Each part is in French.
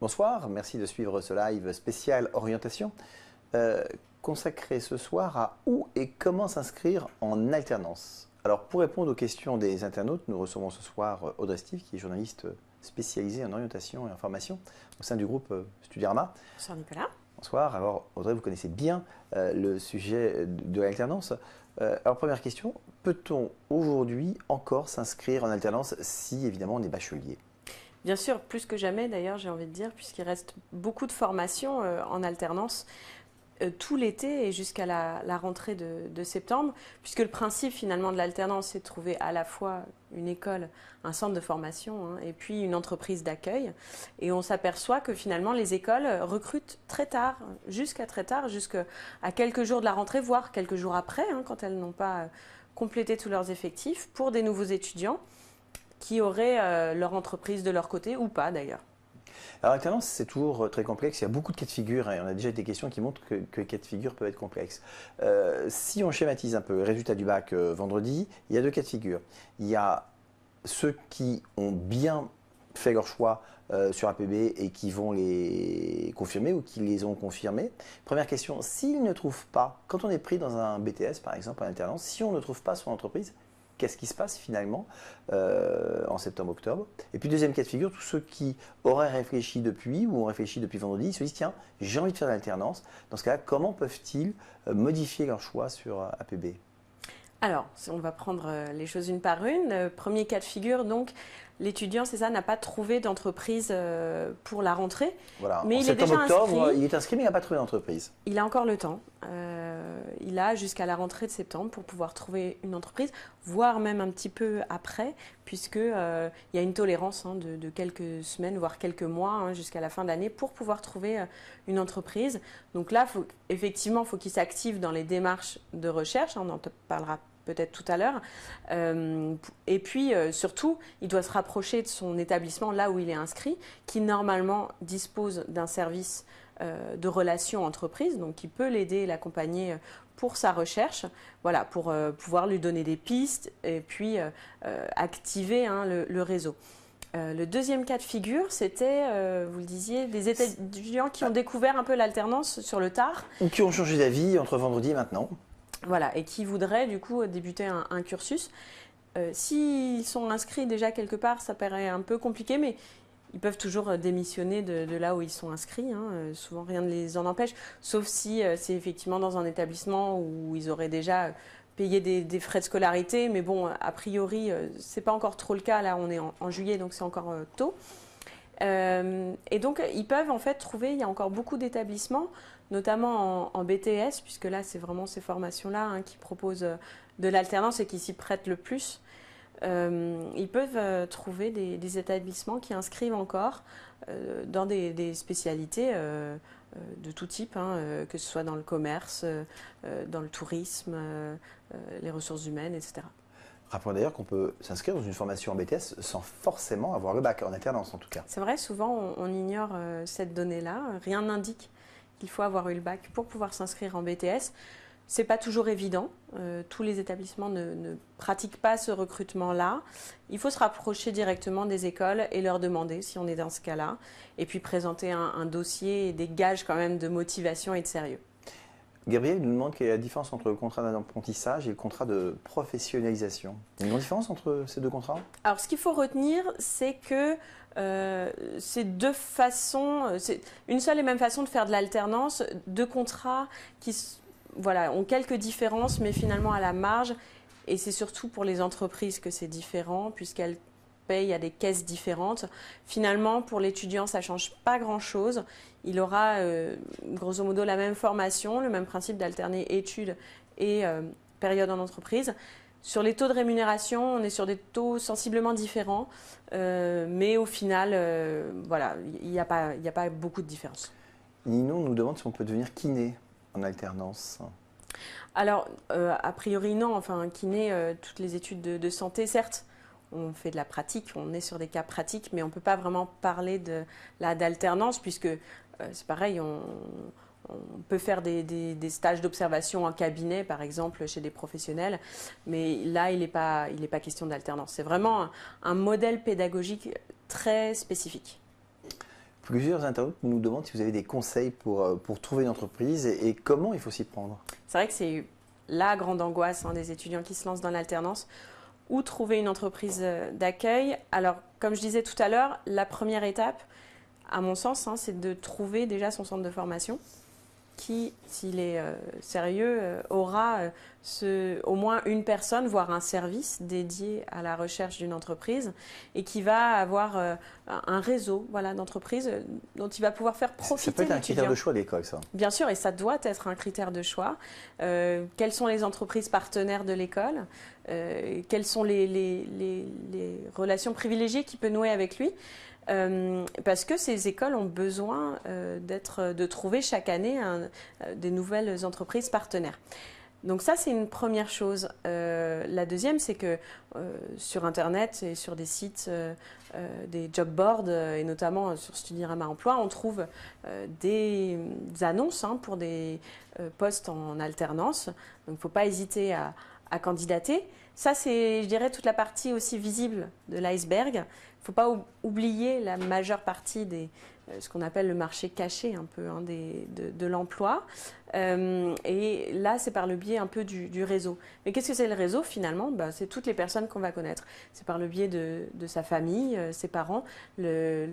Bonsoir, merci de suivre ce live spécial orientation consacré ce soir à où et comment s'inscrire en alternance. Alors pour répondre aux questions des internautes, nous recevons ce soir Audrey Stive qui est journaliste spécialisée en orientation et en formation au sein du groupe Studyrama. Bonsoir Nicolas. Bonsoir, alors Audrey, vous connaissez bien le sujet de l'alternance. Alors première question, peut-on aujourd'hui encore s'inscrire en alternance si évidemment on est bachelier ? Bien sûr, plus que jamais d'ailleurs, j'ai envie de dire, puisqu'il reste beaucoup de formations en alternance tout l'été et jusqu'à la rentrée de septembre, puisque le principe finalement de l'alternance, c'est de trouver à la fois une école, un centre de formation et puis une entreprise d'accueil. Et on s'aperçoit que finalement les écoles recrutent très tard, jusqu'à quelques jours de la rentrée, voire quelques jours après, quand elles n'ont pas complété tous leurs effectifs, pour des nouveaux étudiants qui auraient leur entreprise de leur côté ou pas d'ailleurs. Alors l'alternance, c'est toujours très complexe, il y a beaucoup de cas de figure et on a déjà des questions qui montrent que les cas de figure peuvent être complexes. Si on schématise un peu le résultat du bac vendredi, il y a deux cas de figure. Il y a ceux qui ont bien fait leur choix sur APB et qui vont les confirmer ou qui les ont confirmés. Première question, s'ils ne trouvent pas, quand on est pris dans un BTS par exemple en alternance, si on ne trouve pas son entreprise, qu'est-ce qui se passe finalement en septembre-octobre? Et puis deuxième cas de figure, tous ceux qui auraient réfléchi depuis ou ont réfléchi depuis vendredi, ils se disent tiens, j'ai envie de faire de l'alternance. Dans ce cas-là, comment peuvent-ils modifier leur choix sur APB? Alors, on va prendre les choses une par une. Premier cas de figure, donc l'étudiant, c'est ça, n'a pas trouvé d'entreprise pour la rentrée. Voilà. Mais en il est déjà inscrit. Il est inscrit, mais il n'a pas trouvé d'entreprise. Il a encore le temps. Il a jusqu'à la rentrée de septembre pour pouvoir trouver une entreprise, voire même un petit peu après, puisqu'il y a une tolérance de quelques semaines, voire quelques mois, jusqu'à la fin de l'année, pour pouvoir trouver une entreprise. Donc là, effectivement, il faut qu'il s'active dans les démarches de recherche. On en parlera peut-être tout à l'heure. Et puis, surtout, il doit se rapprocher de son établissement, là où il est inscrit, qui normalement dispose d'un service de relations entreprises, donc qui peut l'aider et l'accompagner pour sa recherche, voilà, pour pouvoir lui donner des pistes et puis activer le réseau. Le deuxième cas de figure, c'était, vous le disiez, des étudiants qui ont découvert un peu l'alternance sur le tard. Ou qui ont changé d'avis entre vendredi et maintenant. Voilà, et qui voudraient du coup débuter un cursus. S'ils sont inscrits déjà quelque part, ça paraît un peu compliqué, mais ils peuvent toujours démissionner de là où ils sont inscrits. Souvent, rien ne les en empêche, sauf si c'est effectivement dans un établissement où ils auraient déjà payé des frais de scolarité. Mais bon, a priori, ce n'est pas encore trop le cas. Là, on est en juillet, donc c'est encore tôt. Et donc, ils peuvent en fait trouver, il y a encore beaucoup d'établissements, notamment en BTS, puisque là, c'est vraiment ces formations-là qui proposent de l'alternance et qui s'y prêtent le plus. Ils peuvent trouver des établissements qui inscrivent encore dans des spécialités de tout type, que ce soit dans le commerce, dans le tourisme, les ressources humaines, etc. Rappelons d'ailleurs qu'on peut s'inscrire dans une formation en BTS sans forcément avoir le bac, en alternance en tout cas. C'est vrai, souvent on ignore cette donnée-là. Rien n'indique qu'il faut avoir eu le bac pour pouvoir s'inscrire en BTS. Ce n'est pas toujours évident. Tous les établissements ne pratiquent pas ce recrutement-là. Il faut se rapprocher directement des écoles et leur demander si on est dans ce cas-là. Et puis présenter un dossier et des gages quand même de motivation et de sérieux. Gabriel nous demande quelle est la différence entre le contrat d'apprentissage et le contrat de professionnalisation. Il y a une grande différence entre ces deux contrats? Alors, ce qu'il faut retenir, c'est que c'est deux façons, c'est une seule et même façon de faire de l'alternance, deux contrats qui ont quelques différences, mais finalement à la marge. Et c'est surtout pour les entreprises que c'est différent, puisqu'elles payent à des caisses différentes. Finalement, pour l'étudiant, ça ne change pas grand-chose. Il aura grosso modo la même formation, le même principe d'alterner études et période en entreprise. Sur les taux de rémunération, on est sur des taux sensiblement différents, mais au final, il n'y a pas beaucoup de différence. Nino nous demande si on peut devenir kiné en alternance. Alors, a priori non, enfin kiné, toutes les études de santé, certes, on fait de la pratique, on est sur des cas pratiques, mais on ne peut pas vraiment parler d'alternance puisque c'est pareil, on peut faire des stages d'observation en cabinet, par exemple, chez des professionnels, mais là, il n'est pas question d'alternance. C'est vraiment un modèle pédagogique très spécifique. Plusieurs internautes nous demandent si vous avez des conseils pour trouver une entreprise et comment il faut s'y prendre. C'est vrai que c'est la grande angoisse des étudiants qui se lancent dans l'alternance. Où trouver une entreprise d'accueil? Alors, comme je disais tout à l'heure, la première étape, à mon sens, c'est de trouver déjà son centre de formation qui, s'il est sérieux, aura au moins une personne, voire un service dédié à la recherche d'une entreprise et qui va avoir un réseau d'entreprises dont il va pouvoir faire profiter l'étudiant. Ça peut être un critère de choix de l'école, ça. Bien sûr, et ça doit être un critère de choix. Quelles sont les entreprises partenaires de l'école? Quelles sont les relations privilégiées qu'il peut nouer avec lui? Parce que ces écoles ont besoin de trouver chaque année des nouvelles entreprises partenaires. Donc ça, c'est une première chose. La deuxième, c'est que sur Internet et sur des sites, des job boards, et notamment sur Studirama Emploi, on trouve des annonces pour des postes en alternance. Donc il ne faut pas hésiter à candidater. Ça, c'est, je dirais, toute la partie aussi visible de l'iceberg. Il ne faut pas oublier la majeure partie ce qu'on appelle le marché caché un peu de l'emploi. Et là, c'est par le biais un peu du réseau. Mais qu'est-ce que c'est le réseau finalement? C'est toutes les personnes qu'on va connaître. C'est par le biais de sa famille, ses parents, les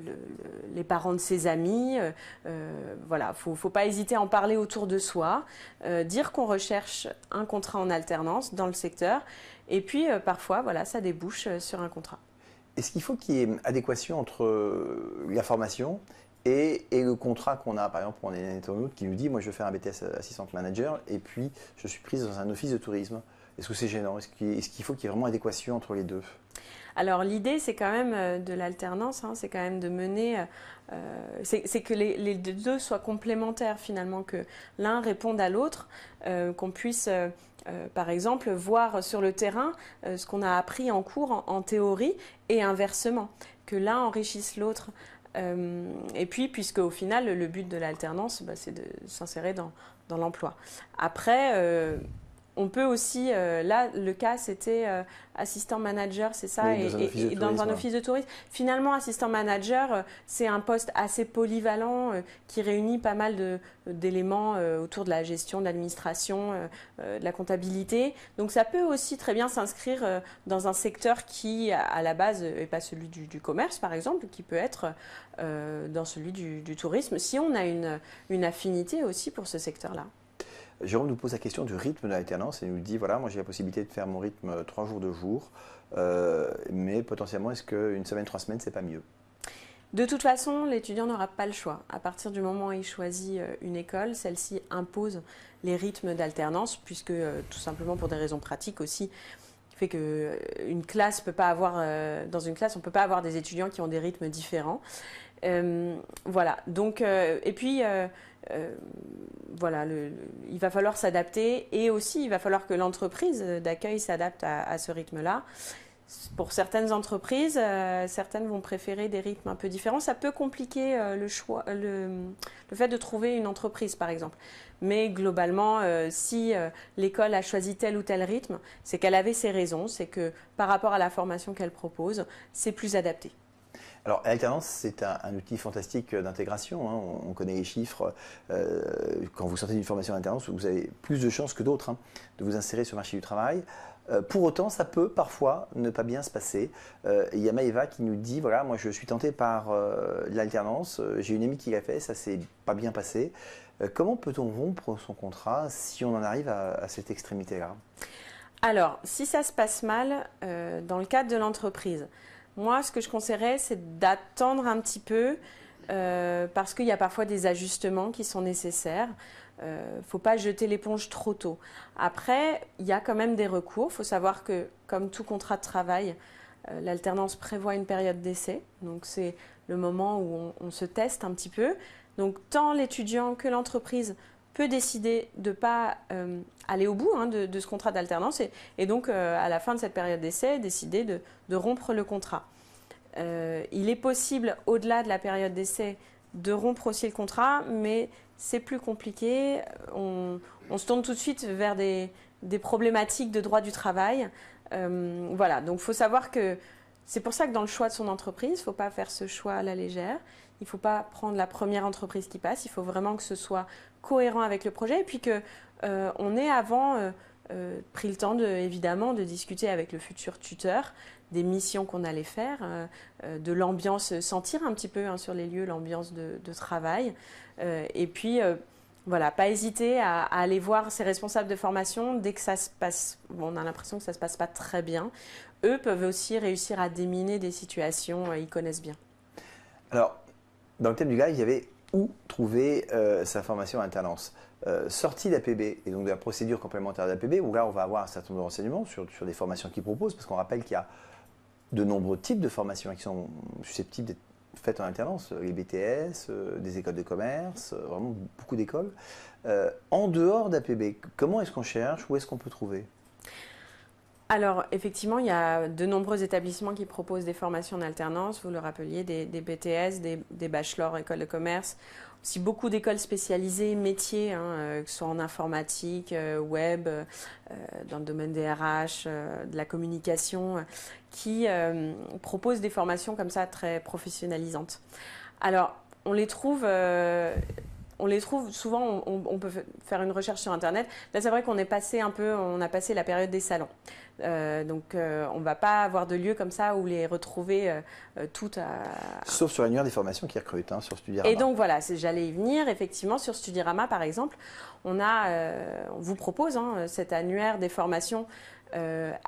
parents de ses amis. Voilà, faut pas hésiter à en parler autour de soi, dire qu'on recherche un contrat en alternance dans le secteur. Et puis parfois, voilà, ça débouche sur un contrat. Est-ce qu'il faut qu'il y ait adéquation entre la formation et le contrat qu'on a? Par exemple, on a un internaute qui nous dit « Moi, je veux faire un BTS Assistant Manager et puis je suis prise dans un office de tourisme. » Est-ce que c'est gênant? Est-ce qu'il faut qu'il y ait vraiment adéquation entre les deux? Alors, l'idée, c'est quand même de l'alternance, c'est quand même de mener… c'est que les deux soient complémentaires finalement, que l'un réponde à l'autre, qu'on puisse… par exemple, voir sur le terrain ce qu'on a appris en cours, en théorie, et inversement, que l'un enrichisse l'autre. Et puis, puisque au final, le but de l'alternance, c'est de s'insérer dans l'emploi. Après, on peut aussi, là, le cas, c'était assistant manager, c'est ça, oui, dans un office de tourisme. Finalement, assistant manager, c'est un poste assez polyvalent qui réunit pas mal d'éléments autour de la gestion, de l'administration, de la comptabilité. Donc, ça peut aussi très bien s'inscrire dans un secteur qui, à la base, n'est pas celui du commerce, par exemple, qui peut être dans celui du tourisme, si on a une affinité aussi pour ce secteur-là. Jérôme nous pose la question du rythme de l'alternance et nous dit voilà, moi j'ai la possibilité de faire mon rythme 3 jours, 2 jours, mais potentiellement est-ce qu'une semaine, 3 semaines, c'est pas mieux? De toute façon, l'étudiant n'aura pas le choix. À partir du moment où il choisit une école, celle-ci impose les rythmes d'alternance, puisque tout simplement pour des raisons pratiques aussi, qui fait qu'une classe peut pas avoir, dans une classe, on ne peut pas avoir des étudiants qui ont des rythmes différents. Voilà, donc, et puis, voilà, il va falloir s'adapter et aussi il va falloir que l'entreprise d'accueil s'adapte à ce rythme-là. Pour certaines entreprises, certaines vont préférer des rythmes un peu différents. Ça peut compliquer le fait de trouver une entreprise, par exemple. Mais globalement, si l'école a choisi tel ou tel rythme, c'est qu'elle avait ses raisons, c'est que par rapport à la formation qu'elle propose, c'est plus adapté. Alors, l'alternance, c'est un outil fantastique d'intégration. On connaît les chiffres. Quand vous sortez d'une formation d'alternance, vous avez plus de chances que d'autres de vous insérer sur le marché du travail. Pour autant, ça peut parfois ne pas bien se passer. Il y a Maëva qui nous dit, voilà, moi je suis tentée par l'alternance, j'ai une amie qui l'a fait, ça s'est pas bien passé. Comment peut-on rompre son contrat si on en arrive à cette extrémité-là? Alors, si ça se passe mal, dans le cadre de l'entreprise, moi, ce que je conseillerais, c'est d'attendre un petit peu parce qu'il y a parfois des ajustements qui sont nécessaires. Il ne faut pas jeter l'éponge trop tôt. Après, il y a quand même des recours. Il faut savoir que, comme tout contrat de travail, l'alternance prévoit une période d'essai. Donc, c'est le moment où on se teste un petit peu. Donc, tant l'étudiant que l'entreprise peut décider de ne pas aller au bout de ce contrat d'alternance et donc, à la fin de cette période d'essai, décider de rompre le contrat. Il est possible, au-delà de la période d'essai, de rompre aussi le contrat, mais c'est plus compliqué. On se tourne tout de suite vers des problématiques de droit du travail. Voilà, donc il faut savoir que c'est pour ça que dans le choix de son entreprise, il ne faut pas faire ce choix à la légère. il ne faut pas prendre la première entreprise qui passe, il faut vraiment que ce soit cohérent avec le projet et puis qu'on ait avant pris le temps évidemment de discuter avec le futur tuteur des missions qu'on allait faire, de l'ambiance, sentir un petit peu sur les lieux l'ambiance de travail et puis voilà, pas hésiter à aller voir ses responsables de formation dès que ça se passe, bon, on a l'impression que ça ne se passe pas très bien. Eux peuvent aussi réussir à déminer des situations, ils connaissent bien. Alors, dans le thème du live, il y avait où trouver sa formation en alternance. Sortie d'APB et donc de la procédure complémentaire d'APB, où là on va avoir un certain nombre de renseignements sur des formations qu'ils proposent, parce qu'on rappelle qu'il y a de nombreux types de formations qui sont susceptibles d'être faites en alternance, les BTS, des écoles de commerce, vraiment beaucoup d'écoles. En dehors d'APB, comment est-ce qu'on cherche, où est-ce qu'on peut trouver ? Alors, effectivement, il y a de nombreux établissements qui proposent des formations en alternance, vous le rappeliez, des BTS, des bachelors écoles de commerce, aussi beaucoup d'écoles spécialisées, métiers, que ce soit en informatique, web, dans le domaine des RH, de la communication, qui proposent des formations comme ça très professionnalisantes. Alors, on les trouve souvent, on peut faire une recherche sur Internet. Là, c'est vrai qu'on on a passé la période des salons. Donc, on ne va pas avoir de lieu comme ça où les retrouver toutes à... Sauf sur l'annuaire des formations qui recrutent, sur Studirama. Et donc, voilà, j'allais y venir. Effectivement, sur Studirama, par exemple, on vous propose cet annuaire des formations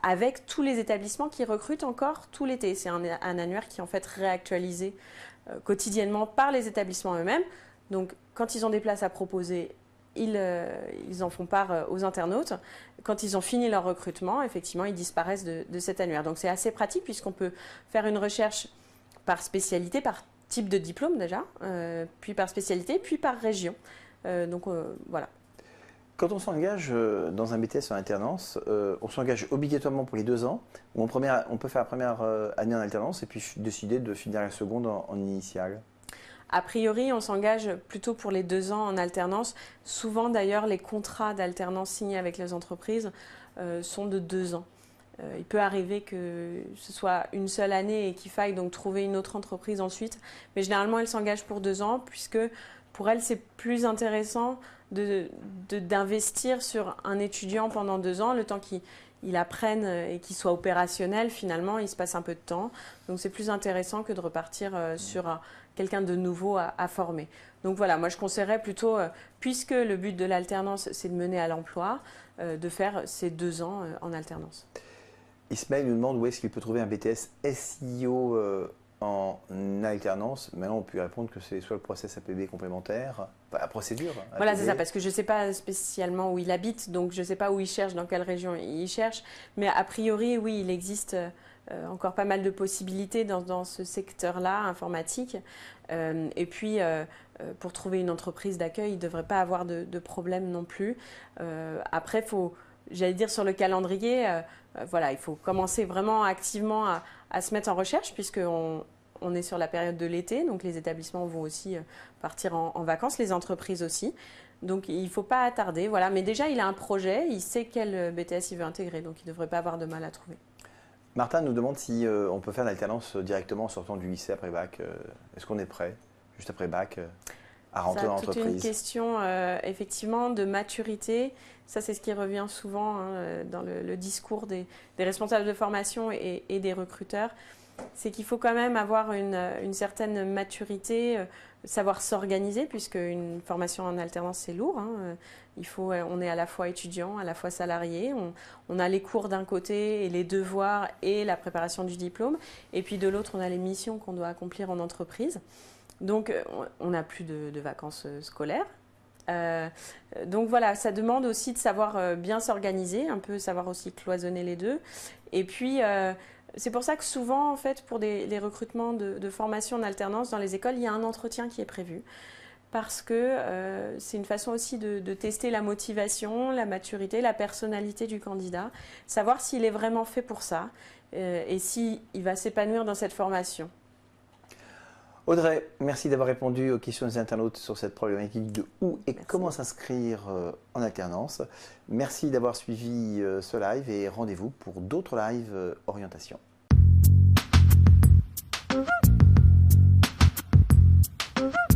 avec tous les établissements qui recrutent encore tout l'été. C'est un annuaire qui est en fait réactualisé quotidiennement par les établissements eux-mêmes. Donc, quand ils ont des places à proposer, ils en font part aux internautes. Quand ils ont fini leur recrutement, effectivement, ils disparaissent de cet annuaire. Donc, c'est assez pratique puisqu'on peut faire une recherche par spécialité, par type de diplôme déjà, puis par spécialité, puis par région. Voilà. Quand on s'engage dans un BTS en alternance, on s'engage obligatoirement pour les 2 ans, ou on peut faire la première année en alternance et puis décider de finir la seconde en initiale. A priori, on s'engage plutôt pour les 2 ans en alternance. Souvent, d'ailleurs, les contrats d'alternance signés avec les entreprises sont de 2 ans. Il peut arriver que ce soit une seule année et qu'il faille donc trouver une autre entreprise ensuite. Mais généralement, elles s'engagent pour 2 ans puisque pour elles, c'est plus intéressant d'investir sur un étudiant pendant 2 ans, le temps qu'il apprenne et qu'il soit opérationnel. Finalement, il se passe un peu de temps. Donc, c'est plus intéressant que de repartir sur quelqu'un de nouveau à former. Donc voilà, moi je conseillerais plutôt, puisque le but de l'alternance c'est de mener à l'emploi, de faire ces 2 ans en alternance. Ismaël nous demande où est-ce qu'il peut trouver un BTS SEO en alternance. Maintenant on peut répondre que c'est soit le process APB complémentaire, enfin, la procédure. Voilà, c'est ça, parce que je ne sais pas spécialement où il habite, donc je ne sais pas où il cherche, dans quelle région il cherche, mais a priori oui, il existe encore pas mal de possibilités dans ce secteur-là, informatique. Et puis, pour trouver une entreprise d'accueil, il ne devrait pas avoir de problème non plus. Après, j'allais dire sur le calendrier, voilà, il faut commencer vraiment activement à se mettre en recherche puisqu'on est sur la période de l'été, donc les établissements vont aussi partir en vacances, les entreprises aussi. Donc, il ne faut pas attarder. Voilà. Mais déjà, il a un projet, il sait quel BTS il veut intégrer, donc il ne devrait pas avoir de mal à trouver. Martin nous demande si on peut faire l'alternance directement en sortant du lycée après bac. Est-ce qu'on est prêt, juste après bac, à rentrer dans l'entreprise ? C'est une question effectivement de maturité. Ça, c'est ce qui revient souvent dans le discours des responsables de formation et des recruteurs. C'est qu'il faut quand même avoir une certaine maturité, savoir s'organiser, puisque une formation en alternance, c'est lourd. On est à la fois étudiant, à la fois salarié. On a les cours d'un côté et les devoirs et la préparation du diplôme. Et puis de l'autre, on a les missions qu'on doit accomplir en entreprise. Donc, on n'a plus de vacances scolaires. Donc voilà, ça demande aussi de savoir bien s'organiser, un peu savoir aussi cloisonner les deux. Et puis, c'est pour ça que souvent, en fait, pour les recrutements de formation en alternance dans les écoles, il y a un entretien qui est prévu. Parce que c'est une façon aussi de tester la motivation, la maturité, la personnalité du candidat, savoir s'il est vraiment fait pour ça et s'il va s'épanouir dans cette formation. Audrey, merci d'avoir répondu aux questions des internautes sur cette problématique de où et comment s'inscrire en alternance. Merci d'avoir suivi ce live et rendez-vous pour d'autres lives orientation. Merci.